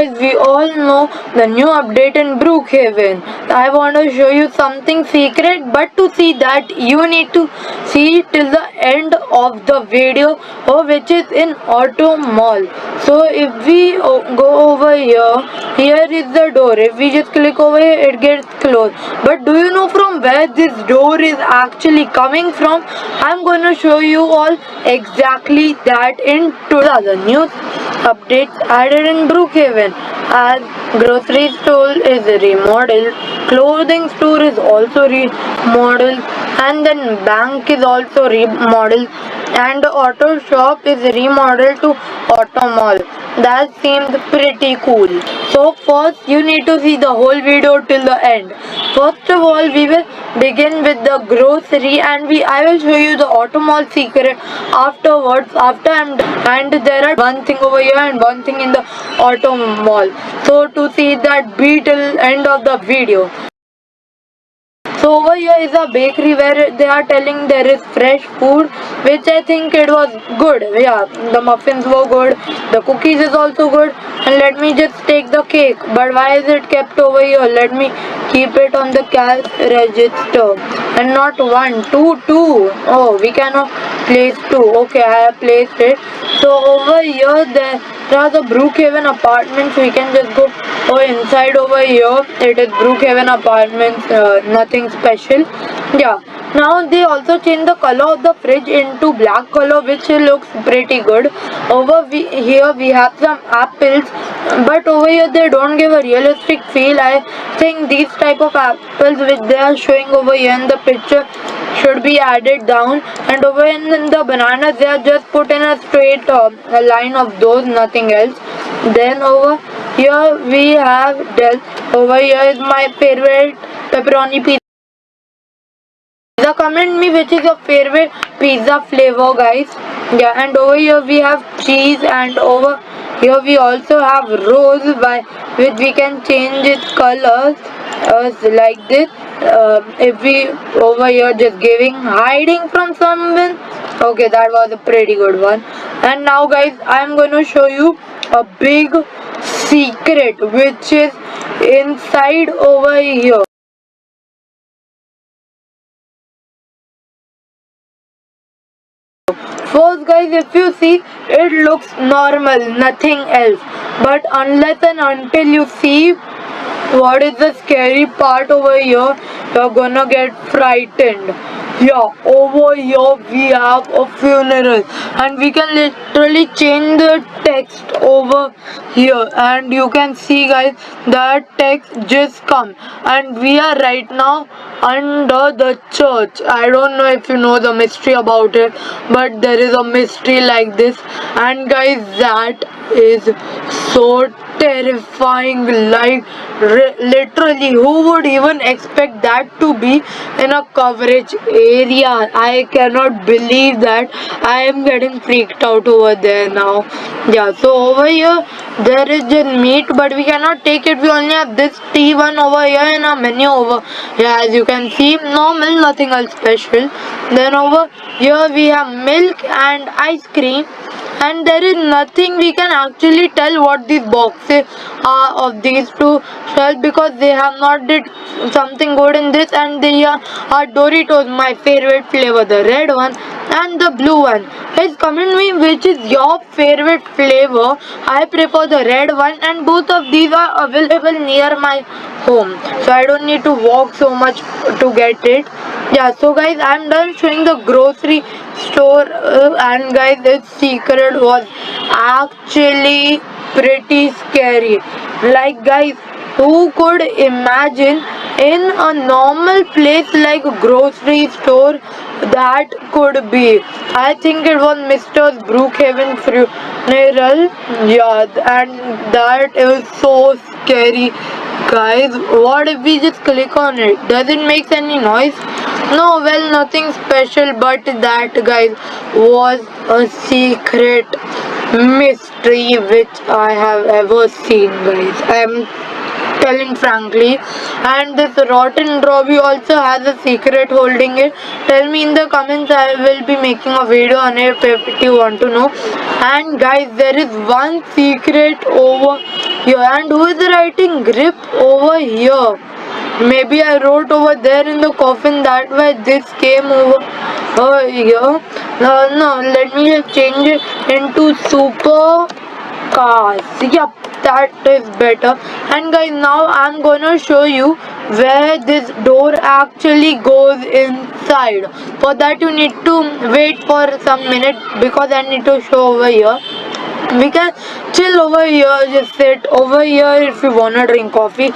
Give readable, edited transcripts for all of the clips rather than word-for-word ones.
We all know the new update in Brookhaven. I want to show you something secret, but to see that you need to see till the end of the video, which is in Auto Mall. So if we go over here is the door. If we just click over here, it gets closed. But do you know from where this door is actually coming from? I'm going to show you all exactly that in the news updates added in Brookhaven. As grocery store is remodeled, clothing store is also remodeled, and then bank is also remodeled, and auto shop is remodeled to auto mall. That seemed pretty cool. So first you need to see the whole video till the end. First of all, we will begin with the grocery, and I will show you the auto mall secret afterwards after I'm done. And there are one thing over here and one thing in the auto mall. So to see that, be till end of the video. So over here is a bakery where they are telling there is fresh food, which I think it was good. Yeah, the muffins were good, the cookies is also good, and let me just take the cake. But why is it kept over here? Let me keep it on the cash register. And not one, two. Oh, we cannot place two. Okay, I have placed it. So over here there are the Brookhaven apartments. We can just go inside over here. It is Brookhaven apartments, nothing special. Yeah. Now they also changed the color of the fridge into black color, which looks pretty good. Here we have some apples, but over here they don't give a realistic feel. I think these type of apples which they are showing over here in the picture should be added down, and over in the bananas they are just put in a straight a line of those, nothing else. Then over here we have over here is my favorite pepperoni pizza. Comment me which is your favorite pizza flavor, guys. Yeah, and over here we have cheese, and over here we also have rose by which we can change its colors like this. If we over here just hiding from someone. Okay, that was a pretty good one. And now guys, I'm going to show you a big secret which is inside over here. First guys, if you see, it looks normal, nothing else. But unless and until you see what is the scary part over here, you're gonna get frightened. Yeah, over here we have a funeral, and we can literally change the text over here, and you can see guys that text just come, and we are right now under the church. I don't know if you know the mystery about it, but there is a mystery like this, and guys that is so terrifying. Like literally, who would even expect that to be in a coverage area? I cannot believe that. I am getting freaked out over there now. Yeah, so over here there is just meat, but we cannot take it. We only have this T1 over here in our menu over here. As you can see, normal, nothing else special. Then over here we have milk and ice cream, and there is nothing we can actually tell what these boxes are of these two shells, because they have not did something good in this, and they are Doritos, my favorite flavor, the red one and the blue one. Guys, comment me which is your favorite flavor. I prefer the red one, and both of these are available near my home, so I don't need to walk so much to get it. Yeah, so guys, I'm done showing the grocery store, and guys, its secret was actually pretty scary. Like guys, who could imagine in a normal place like a grocery store that could be? I think it was Mr. Brookhaven funeral. Yeah, and that is so scary. Guys, what if we just click on it? Does it make any noise? No, well, nothing special, but that guys was a secret mystery which I have ever seen, guys. I am telling frankly. And this rotten Robbie also has a secret holding it. Tell me in the comments, I will be making a video on it if you want to know. And guys, there is one secret over here. And who is writing grip over here? Maybe I wrote over there in the coffin, that way this came over here. No, let me just change it into super cars. Yup, that is better. And guys, now I'm gonna show you where this door actually goes inside. For that you need to wait for some minute because I need to show over here. We can chill over here, just sit over here if you wanna drink coffee.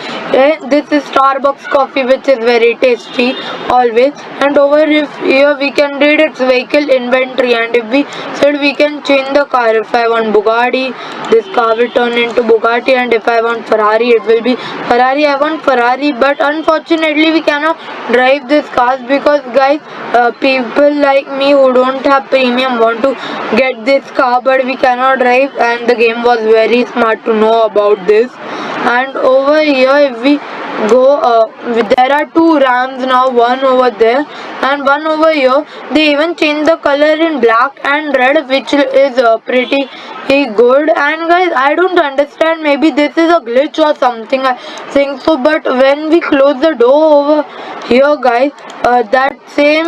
This is Starbucks coffee, which is very tasty always. And over here we can read its vehicle inventory, and if we said we can change the car. If I want Bugatti, this car will turn into Bugatti, and if I want Ferrari, it will be Ferrari. I want Ferrari, but unfortunately we cannot drive this cars because guys, people like me who don't have premium want to get this car, but we cannot drive. And the game was very smart to know about this. And over here if we go, there are two Rams now, one over there and one over here. They even changed the color in black and red, which is pretty good. And guys, I don't understand, maybe this is a glitch or something, I think so, but when we close the door over here guys, that same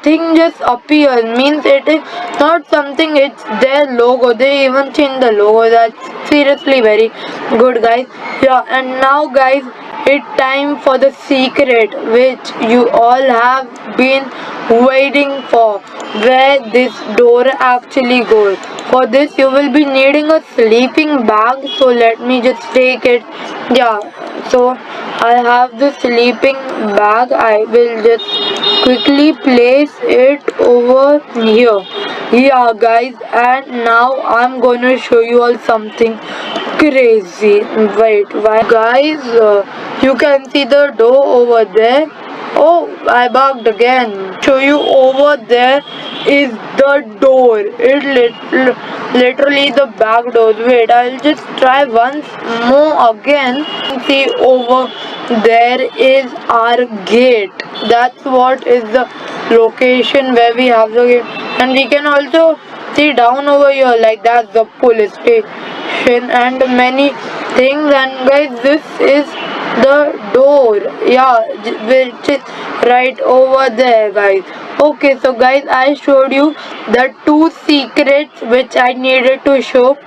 thing just appears, means it is not something, it's their logo. They even changed the logo. That's seriously very good guys. Yeah, and now guys, it's time for the secret which you all have been waiting for, where this door actually goes. For this you will be needing a sleeping bag, so let me just take it. Yeah, so I have the sleeping bag. I will just quickly place it over here. Yeah guys, and now I'm gonna show you all something crazy. Wait, why guys, you can see the door over there. Oh, I bugged again. Show you over there is the door. Literally the back door. Wait, I'll just try once more again. See, over there is our gate. That's what is the location where we have the gate. And we can also see down over here, like that's the police station and many things. And guys, this is the door, yeah, which is right over there guys. Okay, so guys, I showed you the two secrets which I needed to show.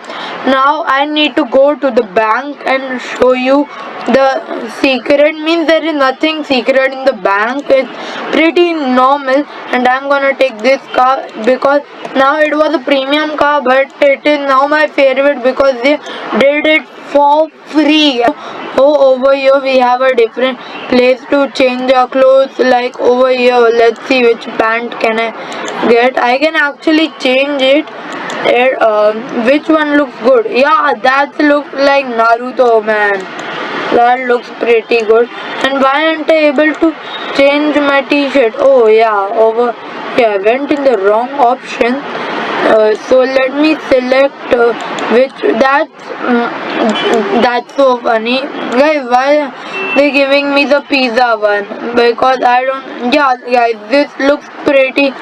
Now I need to go to the bank and show you the secret. Means there is nothing secret in the bank, it's pretty normal. And I'm gonna take this car because now it was a premium car, but it is now my favorite because they did it for free. Oh, over here we have a different place to change our clothes. Like over here, let's see which pant can I get. I can actually change it. Which one looks good? Yeah, that looks like Naruto, man. That looks pretty good. And why aren't I able to change my t-shirt? Oh yeah, over here I went in the wrong option. So let me select which. That's so funny guys. Why they giving me the pizza one? Because I don't. Yeah guys, this looks pretty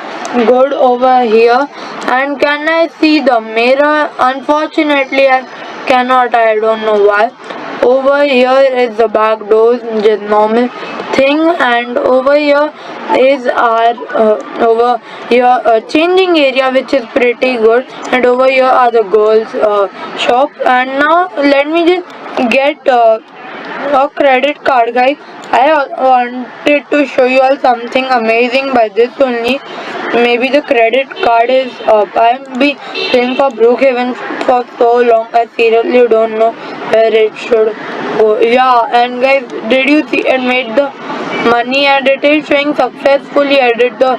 good over here. And can I see the mirror? Unfortunately I cannot. I don't know why. Over here is the back doors, just normal thing. And over here is our over here changing area, which is pretty good. And over here are the girls shop. And now let me just get a credit card guys. I wanted to show you all something amazing by this only. Maybe the credit card is up. I've been paying for Brookhaven for so long, I seriously don't know where it should go. Yeah, and guys, did you see it made the money, and it is showing successfully added the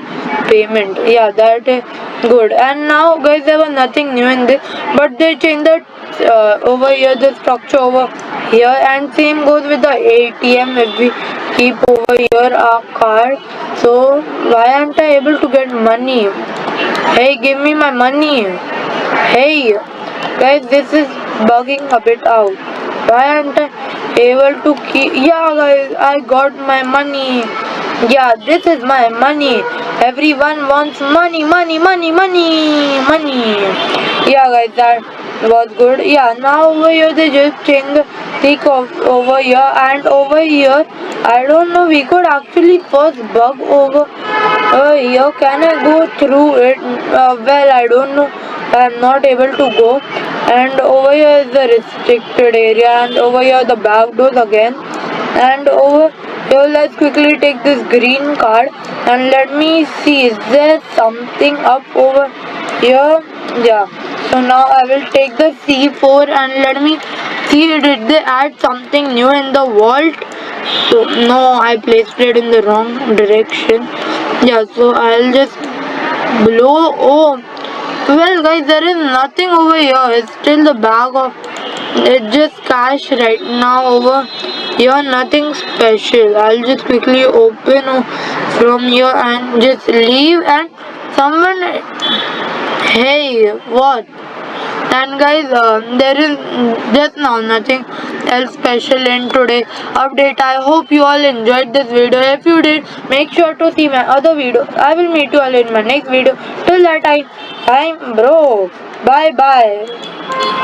payment. Yeah, that is good. And now guys, there was nothing new in this, but they changed the over here, the structure over here. And same goes with the ATM. If we keep over here our card, so why aren't I able to get money? Hey, give me my money. Hey guys, this is bugging a bit out. Why aren't I able to keep? Yeah guys, I got my money. Yeah, this is my money. Everyone wants money. Yeah guys, that was good. Yeah, now over here they just change the thick of over here, and over here I don't know, we could actually first bug over here. Can I go through it? Well, I don't know. I'm not able to go. And over here is the restricted area, and over here the back doors again. And over here, let's quickly take this green card and let me see, is there something up over here? Yeah. So now I will take the C4 and let me see, did they add something new in the vault? So no, I placed it in the wrong direction. Yeah, so I'll just blow. Oh, well guys, there is nothing over here. It's still the bag of, it's just cash right now over here, nothing special. I'll just quickly open from here and just leave, and someone, hey, what? And guys, there is just now nothing else special in today update. I hope you all enjoyed this video. If you did, make sure to see my other video. I will meet you all in my next video. Till that time, bro. Bye bye.